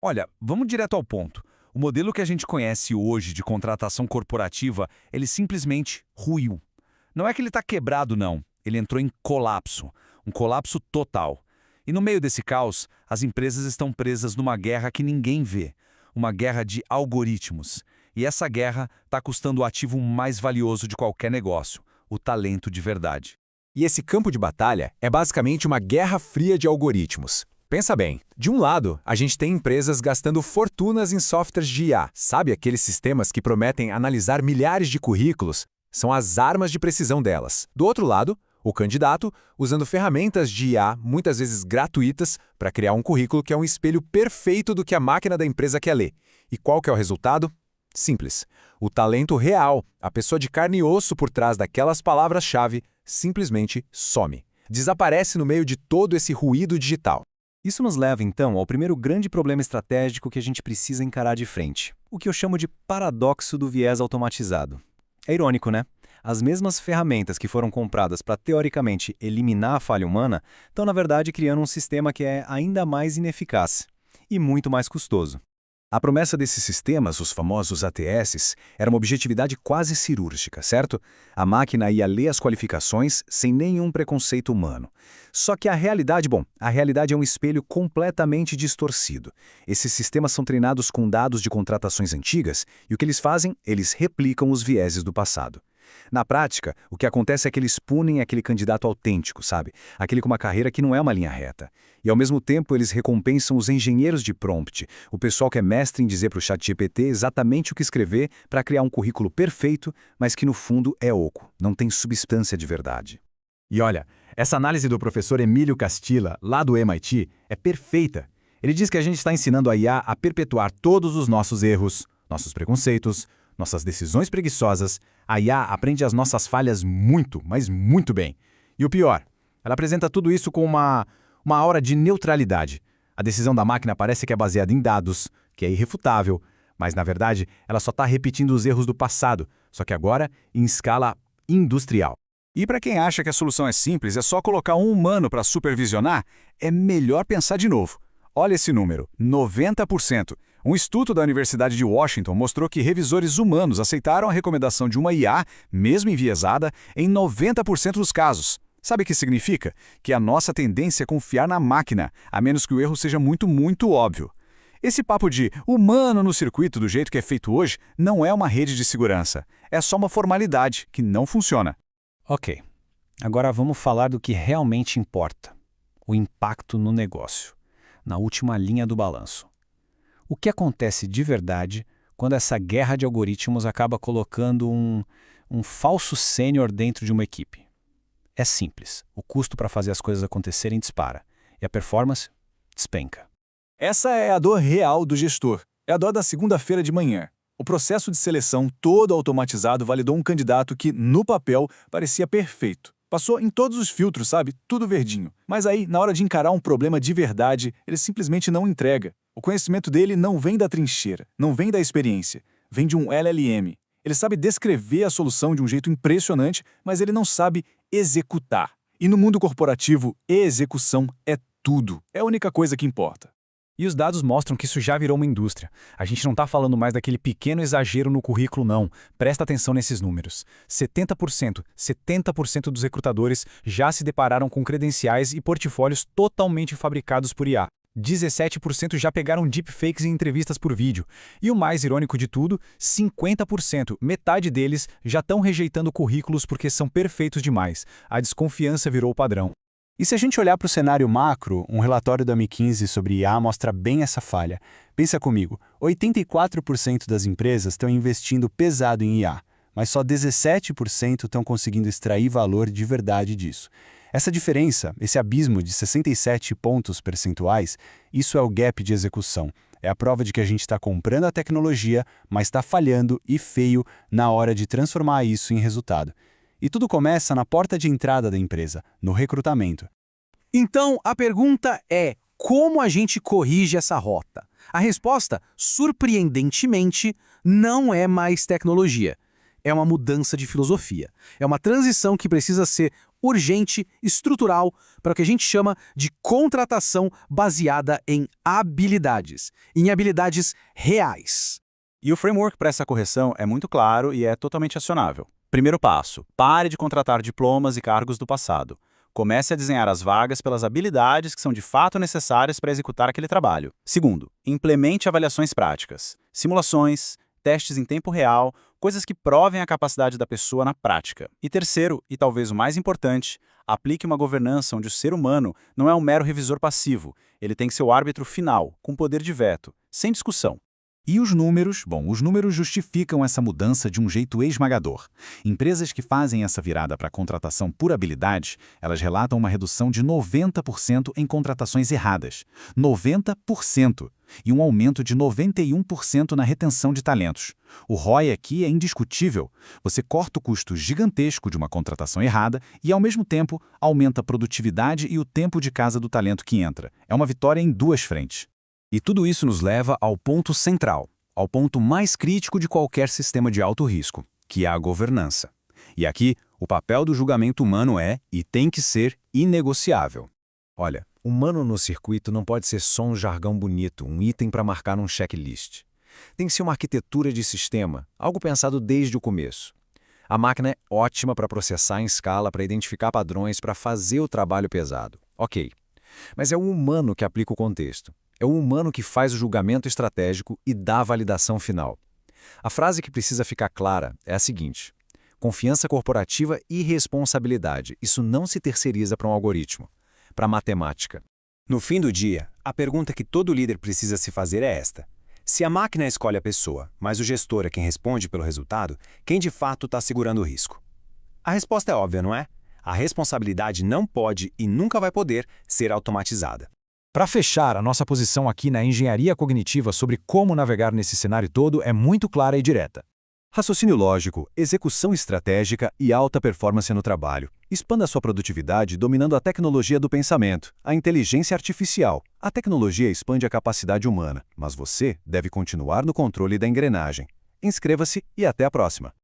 Olha, vamos direto ao ponto. O modelo que a gente conhece hoje de contratação corporativa, ele simplesmente ruiu. Não é que ele está quebrado, não. Ele entrou em colapso. Um colapso total. E no meio desse caos, as empresas estão presas numa guerra que ninguém vê. Uma guerra de algoritmos. E essa guerra está custando o ativo mais valioso de qualquer negócio, o talento de verdade. E esse campo de batalha é basicamente uma guerra fria de algoritmos. Pensa bem, de um lado, a gente tem empresas gastando fortunas em softwares de IA. Sabe aqueles sistemas que prometem analisar milhares de currículos? São as armas de precisão delas. Do outro lado, o candidato usando ferramentas de IA, muitas vezes gratuitas, para criar um currículo que é um espelho perfeito do que a máquina da empresa quer ler. E qual que é o resultado? Simples. O talento real, a pessoa de carne e osso por trás daquelas palavras-chave, simplesmente some. Desaparece no meio de todo esse ruído digital. Isso nos leva, então, ao primeiro grande problema estratégico que a gente precisa encarar de frente, o que eu chamo de paradoxo do viés automatizado. É irônico, né? As mesmas ferramentas que foram compradas para, teoricamente, eliminar a falha humana, estão, na verdade, criando um sistema que é ainda mais ineficaz e muito mais custoso. A promessa desses sistemas, os famosos ATS, era uma objetividade quase cirúrgica, certo? A máquina ia ler as qualificações sem nenhum preconceito humano. Só que a realidade é um espelho completamente distorcido. Esses sistemas são treinados com dados de contratações antigas e o que eles fazem? Eles replicam os vieses do passado. Na prática, o que acontece é que eles punem aquele candidato autêntico, sabe? Aquele com uma carreira que não é uma linha reta. E ao mesmo tempo eles recompensam os engenheiros de prompt, o pessoal que é mestre em dizer para o ChatGPT exatamente o que escrever para criar um currículo perfeito, mas que no fundo é oco, não tem substância de verdade. E olha, essa análise do professor Emílio Castilla, lá do MIT, é perfeita. Ele diz que a gente está ensinando a IA a perpetuar todos os nossos erros, nossos preconceitos, nossas decisões preguiçosas. A IA aprende as nossas falhas muito, mas muito bem. E o pior, ela apresenta tudo isso com uma aura de neutralidade. A decisão da máquina parece que é baseada em dados, que é irrefutável, mas na verdade ela só está repetindo os erros do passado, só que agora em escala industrial. E para quem acha que a solução é simples, é só colocar um humano para supervisionar, é melhor pensar de novo. Olha esse número, 90%. Um estudo da Universidade de Washington mostrou que revisores humanos aceitaram a recomendação de uma IA, mesmo enviesada, em 90% dos casos. Sabe o que significa? Que a nossa tendência é confiar na máquina, a menos que o erro seja muito, muito óbvio. Esse papo de humano no circuito do jeito que é feito hoje não é uma rede de segurança. É só uma formalidade que não funciona. Ok, agora vamos falar do que realmente importa. O impacto no negócio, na última linha do balanço. O que acontece de verdade quando essa guerra de algoritmos acaba colocando um falso sênior dentro de uma equipe? É simples, o custo para fazer as coisas acontecerem dispara, e a performance despenca. Essa é a dor real do gestor, é a dor da segunda-feira de manhã. O processo de seleção todo automatizado validou um candidato que, no papel, parecia perfeito. Passou em todos os filtros, sabe? Tudo verdinho. Mas aí, na hora de encarar um problema de verdade, ele simplesmente não entrega. O conhecimento dele não vem da trincheira, não vem da experiência. Vem de um LLM. Ele sabe descrever a solução de um jeito impressionante, mas ele não sabe executar. E no mundo corporativo, execução é tudo. É a única coisa que importa. E os dados mostram que isso já virou uma indústria. A gente não está falando mais daquele pequeno exagero no currículo, não. Presta atenção nesses números. 70% dos recrutadores já se depararam com credenciais e portfólios totalmente fabricados por IA. 17% já pegaram deepfakes em entrevistas por vídeo. E o mais irônico de tudo, 50%, metade deles, já estão rejeitando currículos porque são perfeitos demais. A desconfiança virou o padrão. E se a gente olhar para o cenário macro, um relatório da McKinsey sobre IA mostra bem essa falha. Pensa comigo, 84% das empresas estão investindo pesado em IA, mas só 17% estão conseguindo extrair valor de verdade disso. Essa diferença, esse abismo de 67 pontos percentuais, isso é o gap de execução. É a prova de que a gente está comprando a tecnologia, mas está falhando e feio na hora de transformar isso em resultado. E tudo começa na porta de entrada da empresa, no recrutamento. Então, a pergunta é, como a gente corrige essa rota? A resposta, surpreendentemente, não é mais tecnologia. é uma mudança de filosofia. É uma transição que precisa ser urgente, estrutural, para o que a gente chama de contratação baseada em habilidades reais. E o framework para essa correção é muito claro e é totalmente acionável. Primeiro passo: pare de contratar diplomas e cargos do passado. Comece a desenhar as vagas pelas habilidades que são de fato necessárias para executar aquele trabalho. Segundo, implemente avaliações práticas, simulações, testes em tempo real, coisas que provem a capacidade da pessoa na prática. E terceiro, e talvez o mais importante, aplique uma governança onde o ser humano não é um mero revisor passivo, ele tem que ser o árbitro final, com poder de veto, sem discussão. E os números? Bom, os números justificam essa mudança de um jeito esmagador. Empresas que fazem essa virada para contratação por habilidade, elas relatam uma redução de 90% em contratações erradas. 90%! E um aumento de 91% na retenção de talentos. O ROI aqui é indiscutível. Você corta o custo gigantesco de uma contratação errada e, ao mesmo tempo, aumenta a produtividade e o tempo de casa do talento que entra. É uma vitória em duas frentes. E tudo isso nos leva ao ponto central, ao ponto mais crítico de qualquer sistema de alto risco, que é a governança. E aqui, o papel do julgamento humano é, e tem que ser, inegociável. Olha, humano no circuito não pode ser só um jargão bonito, um item para marcar num checklist. Tem que ser uma arquitetura de sistema, algo pensado desde o começo. A máquina é ótima para processar em escala, para identificar padrões, para fazer o trabalho pesado. Ok. Mas é o humano que aplica o contexto. É o humano que faz o julgamento estratégico e dá a validação final. A frase que precisa ficar clara é a seguinte: confiança corporativa e responsabilidade. Isso não se terceiriza para um algoritmo, para a matemática. No fim do dia, a pergunta que todo líder precisa se fazer é esta: se a máquina escolhe a pessoa, mas o gestor é quem responde pelo resultado, quem de fato está segurando o risco? A resposta é óbvia, não é? A responsabilidade não pode e nunca vai poder ser automatizada. Para fechar, a nossa posição aqui na engenharia cognitiva sobre como navegar nesse cenário todo é muito clara e direta. Raciocínio lógico, execução estratégica e alta performance no trabalho. Expanda sua produtividade dominando a tecnologia do pensamento, a inteligência artificial. A tecnologia expande a capacidade humana, mas você deve continuar no controle da engrenagem. Inscreva-se e até a próxima!